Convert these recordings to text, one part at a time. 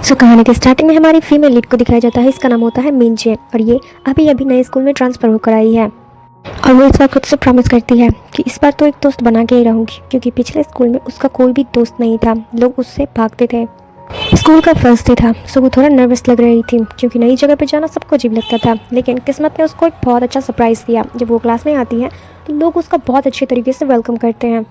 कहानी के स्टार्टिंग में हमारी फीमेल लीड को दिखाया जाता है। इसका नाम होता है मिंजे और ये अभी अभी नए स्कूल में ट्रांसफ़र होकर आई है और वो इस बार खुद से प्रॉमिस करती है कि इस बार तो एक दोस्त बना के ही रहूँगी, क्योंकि पिछले स्कूल में उसका कोई भी दोस्त नहीं था, लोग उससे भागते थे। स्कूल का फर्स्ट डे था, सो वो थोड़ा नर्वस लग रही थी क्योंकि नई जगह पर जाना सबको अजीब लगता था। लेकिन किस्मत ने उसको एक बहुत अच्छा सरप्राइज़ दिया। जब वो क्लास में आती है तो लोग उसका बहुत अच्छे तरीके से वेलकम करते हैं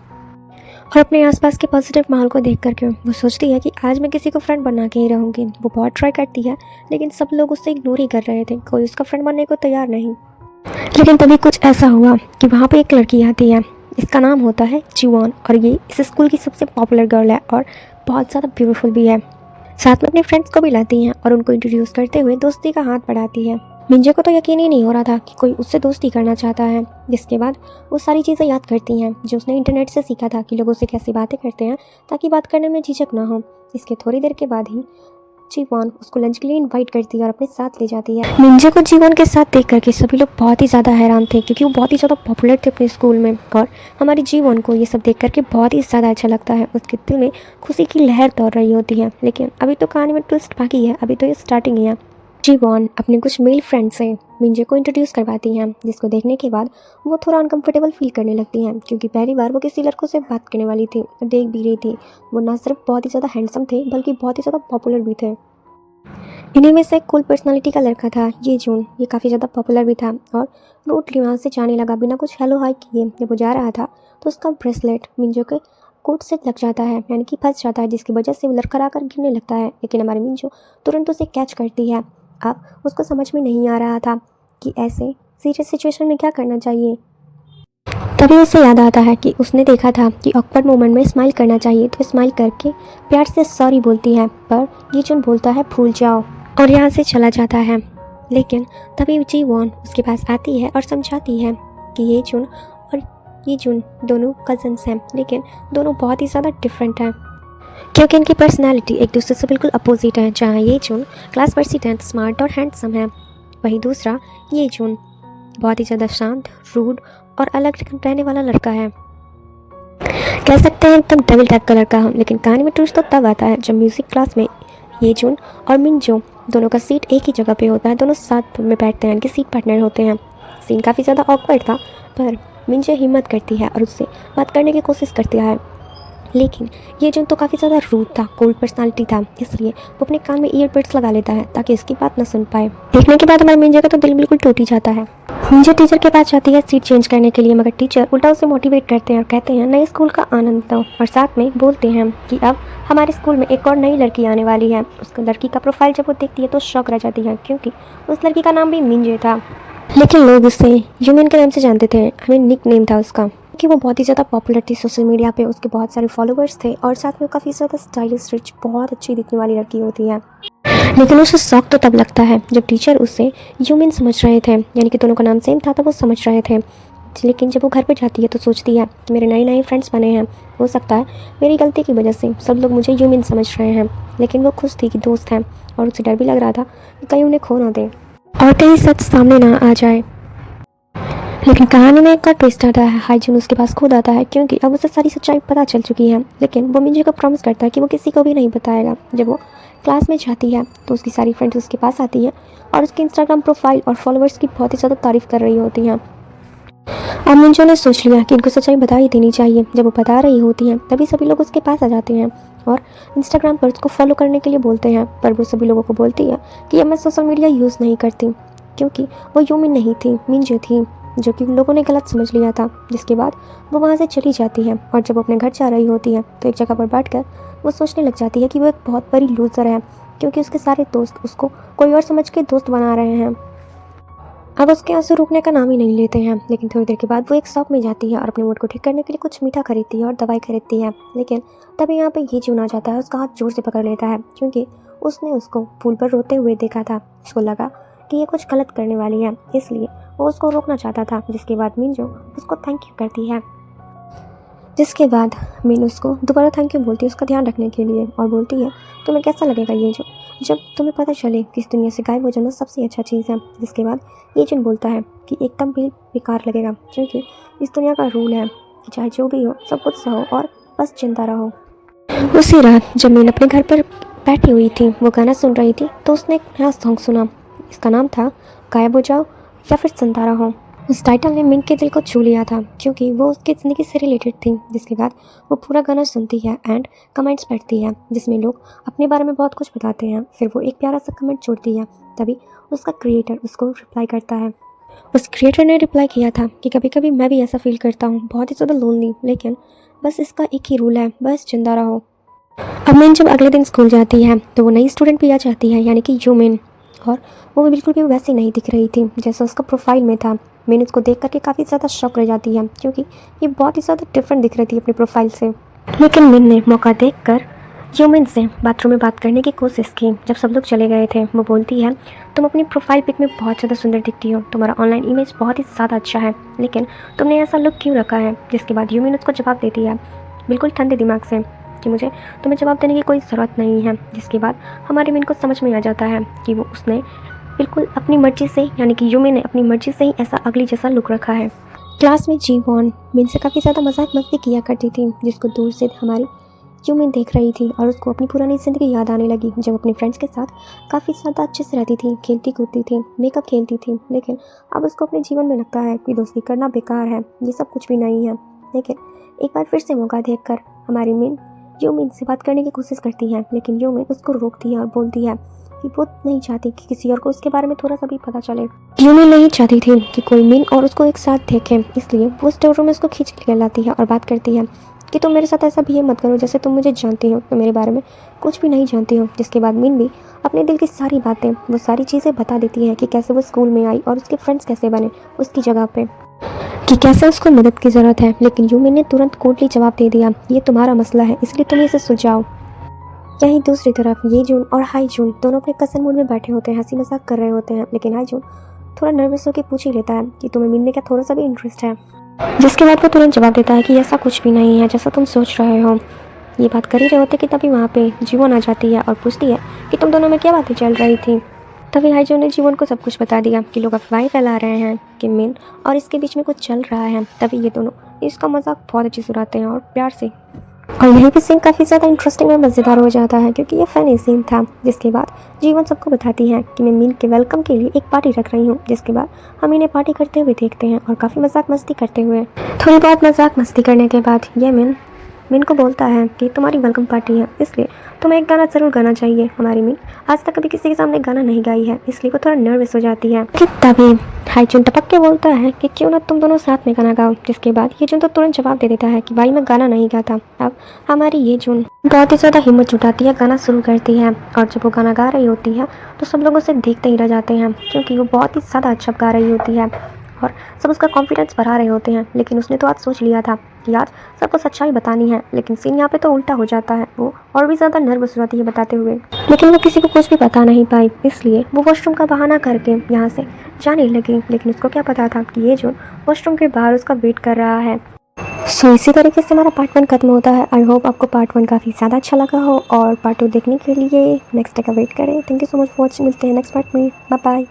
और अपने आसपास के पॉजिटिव माहौल को देख करके वो सोचती है कि आज मैं किसी को फ्रेंड बना के ही रहूँगी। वो बहुत ट्राई करती है लेकिन सब लोग उससे इग्नोर ही कर रहे थे, कोई उसका फ्रेंड बनने को तैयार नहीं। लेकिन तभी कुछ ऐसा हुआ कि वहाँ पे एक लड़की आती है। इसका नाम होता है जीवॉन और ये इस स्कूल की सबसे पॉपुलर गर्ल है और बहुत ज़्यादा ब्यूटीफुल भी है। साथ में अपने फ्रेंड्स को भी लाती हैं और उनको इंट्रोड्यूस करते हुए दोस्ती का हाथ बढ़ाती है। मिंजे को तो यकीन ही नहीं हो रहा था कि कोई उससे दोस्ती करना चाहता है। जिसके बाद वो सारी चीज़ें याद करती हैं जो उसने इंटरनेट से सीखा था कि लोगों से कैसी बातें करते हैं ताकि बात करने में झिझक ना हो। इसके थोड़ी देर के बाद ही जीवॉन उसको लंच के लिए इनवाइट करती है और अपने साथ ले जाती है। मिंजे को जीवॉन के साथ देख करके सभी लोग बहुत ही ज़्यादा हैरान थे क्योंकि वो बहुत ही ज़्यादा पॉपुलर थे अपने स्कूल में और हमारी जीवॉन को ये सब देख करके बहुत ही ज़्यादा अच्छा लगता है। उसके दिल में खुशी की लहर दौड़ रही होती है। लेकिन अभी तो कहानी में ट्विस्ट बाकी है, अभी तो ये स्टार्टिंग ही है। जीवॉन अपने कुछ मेल फ्रेंड से मिंजे को इंट्रोड्यूस करवाती हैं, जिसको देखने के बाद वो थोड़ा अनकंफर्टेबल फील करने लगती हैं क्योंकि पहली बार वो किसी लड़कों से बात करने वाली थी और देख भी रही थी। वो ना सिर्फ बहुत ही ज़्यादा हैंडसम थे बल्कि बहुत ही ज़्यादा पॉपुलर भी थे। इन्हीं में से एक कूल पर्सनालिटी का लड़का था ये जून। ये काफ़ी ज़्यादा पॉपुलर भी था और रूटली वहाँ से जाने लगा बिना कुछ हेलो हाई किए। जब वो जा रहा था तो उसका ब्रेसलेट मिंजो के कोट से लग जाता है, यानी कि फंस जाता है, जिसकी वजह से वो लड़खड़ा आकर गिरने लगता है। लेकिन हमारी मिंजो तुरंत उसे कैच करती है। अब उसको समझ में नहीं आ रहा था कि ऐसे सीरियस सिचुएशन में क्या करना चाहिए। तभी उसे याद आता है कि उसने देखा था कि ऑकवर्ड मोमेंट में स्माइल करना चाहिए, तो स्माइल करके प्यार से सॉरी बोलती है, पर ये जून बोलता है भूल जाओ और यहाँ से चला जाता है। लेकिन तभी जीवॉन उसके पास आती है और समझाती है कि ये जून और ये जून दोनों कज़न्स हैं, लेकिन दोनों बहुत ही ज़्यादा डिफरेंट हैं क्योंकि इनकी पर्सनालिटी एक दूसरे से बिल्कुल अपोजिट है। जहाँ ये जून क्लास प्रेसिडेंट, स्मार्ट और हैंडसम है, वहीं दूसरा ये जून बहुत ही ज़्यादा शांत, रूड और अलग रहने वाला लड़का है। कह सकते हैं एकदम डेविल टाइप का लड़का हम। लेकिन कहानी में ट्विस्ट तो तब आता है जब म्यूज़िक क्लास में ये जून और मिंजो दोनों का सीट एक ही जगह पे होता है, दोनों साथ में बैठते हैं, यानी कि सीट पार्टनर होते हैं। सीन काफ़ी ज़्यादा ऑकवर्ड था, पर मिंजो हिम्मत करती है और उससे बात करने की कोशिश करती है। लेकिन ये जून तो काफ़ी ज़्यादा रूड था, कोल्ड पर्सनालिटी था, इसलिए वो अपने कान में ईयरबड्स लगा लेता है ताकि उसकी बात न सुन पाए। देखने के बाद हमारे मिंजे का तो दिल बिल्कुल टूट ही जाता है। मिंजे टीचर के पास जाती है सीट चेंज करने के लिए, मगर टीचर उल्टा उसे मोटिवेट करते हैं और कहते हैं नए स्कूल का आनंद लो, और साथ में बोलते हैं कि अब हमारे स्कूल में एक और नई लड़की आने वाली है। उस लड़की का प्रोफाइल जब वो देखती है तो शॉक रह जाती है क्योंकि उस लड़की का नाम भी मिंजे था, लेकिन लोग उसे यूमिन के नाम से जानते थे। निक नेम था उसका कि वो बहुत ही ज़्यादा पॉपुलर थी सोशल मीडिया पे, उसके बहुत सारे फॉलोअर्स थे और साथ में वो काफ़ी ज़्यादा स्टाइलिश, रिच, बहुत अच्छी दिखने वाली लड़की होती है। लेकिन उसे शौक तो तब लगता है जब टीचर उसे यूमिन समझ रहे थे, यानी कि दोनों का नाम सेम था तो वो समझ रहे थे। लेकिन जब वो घर पर जाती है तो सोचती है कि मेरे नए नए फ्रेंड्स बने हैं, हो सकता है मेरी गलती की वजह से सब लोग मुझे यूमिन समझ रहे हैं। लेकिन वो खुश थी कि दोस्त हैं और उसे डर भी लग रहा था कि कहीं उन्हें खो ना दे और कहीं सच सामने ना आ जाए। लेकिन कहानी में एक और ट्विस्ट आता है। हाईजून उसके पास खुद आता है क्योंकि अब उसे सारी सच्चाई पता चल चुकी है। लेकिन वो मिंजे को प्रॉमिस करता है कि वो किसी को भी नहीं बताएगा। जब वो क्लास में जाती है तो उसकी सारी फ्रेंड्स उसके पास आती हैं और उसके इंस्टाग्राम प्रोफाइल और फॉलोअर्स की बहुत ही ज़्यादा तारीफ़ कर रही होती हैं। अब मिंजो ने सोच लिया कि इनको सच्चाई बता ही देनी चाहिए। जब वो बता रही होती हैं तभी सभी लोग उसके पास आ जाते हैं और इंस्टाग्राम पर उसको फॉलो करने के लिए बोलते हैं, पर वो सभी लोगों को बोलती है कि अब मैं सोशल मीडिया यूज़ नहीं करती क्योंकि वो यूमिन नहीं थी, मिंजो थी, जो कि लोगों ने गलत समझ लिया था। जिसके बाद वो वहाँ से चली जाती है और जब वो अपने घर जा रही होती है तो एक जगह पर बैठकर वो सोचने लग जाती है कि वो एक बहुत बड़ी लूज़र है क्योंकि उसके सारे दोस्त उसको कोई और समझ के दोस्त बना रहे हैं। अब उसके आंसू रुकने का नाम ही नहीं लेते हैं। लेकिन थोड़ी देर के बाद वो एक शॉप में जाती है और अपने मूड को ठीक करने के लिए कुछ मीठा खरीदती है और दवाई खरीदती है। लेकिन तभी यहाँ पे ये जून आ जाता है, उसका हाथ जोर से पकड़ लेता है क्योंकि उसने उसको पुल पर रोते हुए देखा था। उसको लगा कि ये कुछ गलत करने वाली है, इसलिए वो उसको रोकना चाहता था। जिसके बाद मिंजो उसको थैंक यू करती है, जिसके बाद मीन उसको दोबारा थैंक यू बोलती है उसका ध्यान रखने के लिए और बोलती है तुम्हें कैसा लगेगा ये जो जब तुम्हें पता चले कि इस दुनिया से गायब हो जाना सबसे अच्छा चीज़ है। जिसके बाद ये जून बोलता है कि एकदम भी बेकार लगेगा क्योंकि इस दुनिया का रूल है कि चाहे जो भी हो सब कुछ सहो और बस चिंता रहो। उसी रात जब मीन अपने घर पर बैठी हुई थी, वो गाना सुन रही थी, तो उसने एक नया सॉन्ग सुना। इसका नाम था गायब हो जाओ या फिर सुनता रहो। उस टाइटल ने मिन के दिल को छू लिया था क्योंकि वो उसकी ज़िंदगी से रिलेटेड थी। जिसके बाद वो पूरा गाना सुनती है एंड कमेंट्स पढ़ती है जिसमें लोग अपने बारे में बहुत कुछ बताते हैं। फिर वो एक प्यारा सा कमेंट छोड़ती है, तभी उसका क्रिएटर उसको रिप्लाई करता है। उस क्रिएटर ने रिप्लाई किया था कि कभी कभी मैं भी ऐसा फील करता हूँ, बहुत ही ज़्यादा लोनली, लेकिन बस इसका एक ही रूल है, बस जिंदा रहो। अब मिन जब अगले दिन स्कूल जाती है तो वो नई स्टूडेंट भी आ जाती है, यानी कि यूमिन। और वो बिल्कुल भी वैसी नहीं दिख रही थी जैसा उसका प्रोफाइल में था। मिन उसको देख करके काफ़ी ज़्यादा शॉक रह जाती है क्योंकि ये बहुत ही ज़्यादा डिफरेंट दिख रही थी अपने प्रोफाइल से। लेकिन मिन ने मौका देखकर यूमिन से बाथरूम में बात करने की कोशिश की। जब सब लोग चले गए थे, वो बोलती है, तुम अपनी प्रोफाइल पिक में बहुत ज़्यादा सुंदर दिखती हो, तुम्हारा ऑनलाइन इमेज बहुत ही ज़्यादा अच्छा है, लेकिन तुमने ऐसा लुक क्यों रखा है। जिसके बाद यूमिन उसको जवाब देती है बिल्कुल ठंडे दिमाग से कि मुझे तुम्हें जवाब देने की कोई ज़रूरत नहीं है। जिसके बाद हमारे मिन को समझ में आ जाता है कि वो उसने बिल्कुल अपनी मर्जी से, यानी कि यूमिन ने अपनी मर्जी से ही ऐसा अगली जैसा लुक रखा है। क्लास में जी वॉन मिन से काफ़ी ज़्यादा मजाक मस्ती किया करती थी, जिसको दूर से हमारी यूमिन देख रही थी और उसको अपनी पुरानी ज़िंदगी याद आने लगी जब अपने फ्रेंड्स के साथ काफ़ी ज़्यादा अच्छे से रहती थी, खेलती कूदती थी, मेकअप खेलती थी। लेकिन अब उसको अपने जीवन में लगता है कि दोस्ती करना बेकार है, ये सब कुछ भी नहीं है। लेकिन एक बार फिर से मौका देखकर हमारी मिन यूमिन से बात करने की कोशिश करती है, लेकिन यूमिन उसको रोकती है और बोलती है कि वो नहीं चाहती कि किसी और को उसके बारे में थोड़ा सा भी पता चले। यूमिन नहीं चाहती थी कि कोई मिन और उसको एक साथ देखे, इसलिए वो स्टोर रूम में उसको खींच के ले लाती है और बात करती है कि तुम मेरे साथ ऐसा बिहेव मत करो जैसे तुम मुझे जानती हो, तुम मेरे बारे में कुछ भी नहीं जानती हो। जिसके बाद मिन भी अपने दिल की सारी बातें, वो सारी चीज़ें बता देती है कि कैसे वो स्कूल में आई और उसके फ्रेंड्स कैसे बने उसकी जगह पे, कि कैसे उसको मदद की ज़रूरत है। लेकिन यूमिन ने तुरंत कोल्डली जवाब दे दिया, ये तुम्हारा मसला है, इसलिए तुम इसे सुलझाओ। यहीं दूसरी तरफ ये जून और हाई जून दोनों अपने कसन मूड में बैठे होते हैं, हंसी मजाक कर रहे होते हैं। लेकिन हाई जून थोड़ा नर्वस होकर पूछ ही लेता है कि तुम्हें मिन में क्या थोड़ा सा भी इंटरेस्ट है। जिसके बाद वो तुरंत जवाब देता है कि ऐसा कुछ भी नहीं है जैसा तुम सोच रहे हो। ये बात कर ही रहे होते कि तभी वहाँ पे जीवन आ जाती है और पूछती है कि तुम दोनों में क्या बातें चल रही थी। तभी हाईजून ने जीवन को सब कुछ बता दिया कि लोग अफवाहें फैला रहे हैं कि मिन और इसके बीच में कुछ चल रहा है। तभी ये दोनों इसका मजाक बहुत अच्छे से उड़ाते हैं और प्यार से। और यहीं पे सीन काफ़ी ज़्यादा इंटरेस्टिंग और मज़ेदार हो जाता है क्योंकि ये फ़नी सीन था। जिसके बाद जीवन सबको बताती है कि मैं मिन के वेलकम के लिए एक पार्टी रख रही हूँ। जिसके बाद हम इन्हें पार्टी करते हुए देखते हैं और काफ़ी मजाक मस्ती करते हुए। थोड़ी बहुत मजाक मस्ती करने के बाद ये मिन को बोलता है कि तुम्हारी वेलकम पार्टी है, इसलिए तुम्हें एक गाना ज़रूर गाना चाहिए। हमारी मिन आज तक कभी किसी के सामने गाना नहीं गाई है, इसलिए वो थोड़ा नर्वस हो जाती है। कि तभी हाईचुन टपक के बोलता है कि क्यों ना तुम दोनों साथ में गाना गाओ। जिसके बाद ये जून तो तुरंत जवाब दे देता है कि भाई मैं गाना नहीं गाता। अब हमारी ये जून बहुत ही ज़्यादा हिम्मत जुटाती है, गाना शुरू करती है। और जब वो गाना गा रही होती है तो सब लोग उसे देखते ही रह जाते हैं क्योंकि वो बहुत ही ज़्यादा अच्छा गा रही होती है और सब उसका कॉन्फिडेंस बढ़ा रहे होते हैं। लेकिन उसने तो आज सोच लिया था कि आज सबको सच्चाई बतानी है, लेकिन सीन यहाँ पे तो उल्टा हो जाता है। वो और भी ज़्यादा नर्वस हो जाती है बताते हुए, लेकिन वो किसी को कुछ भी बता नहीं पाई, इसलिए वो वॉशरूम का बहाना करके यहाँ से जाने लगी। लेकिन उसको क्या पता था कि ये जो वॉशरूम के बाहर उसका वेट कर रहा है। सो इसी तरीके से हमारा पार्ट 1 खत्म होता है। आई होप आपको पार्ट 1 काफ़ी ज़्यादा अच्छा लगा हो और पार्ट 2 देखने के लिए नेक्स्ट डे का वेट करें। Thank you so much for watching. मिलते हैं नेक्स्ट पार्ट में। Bye bye.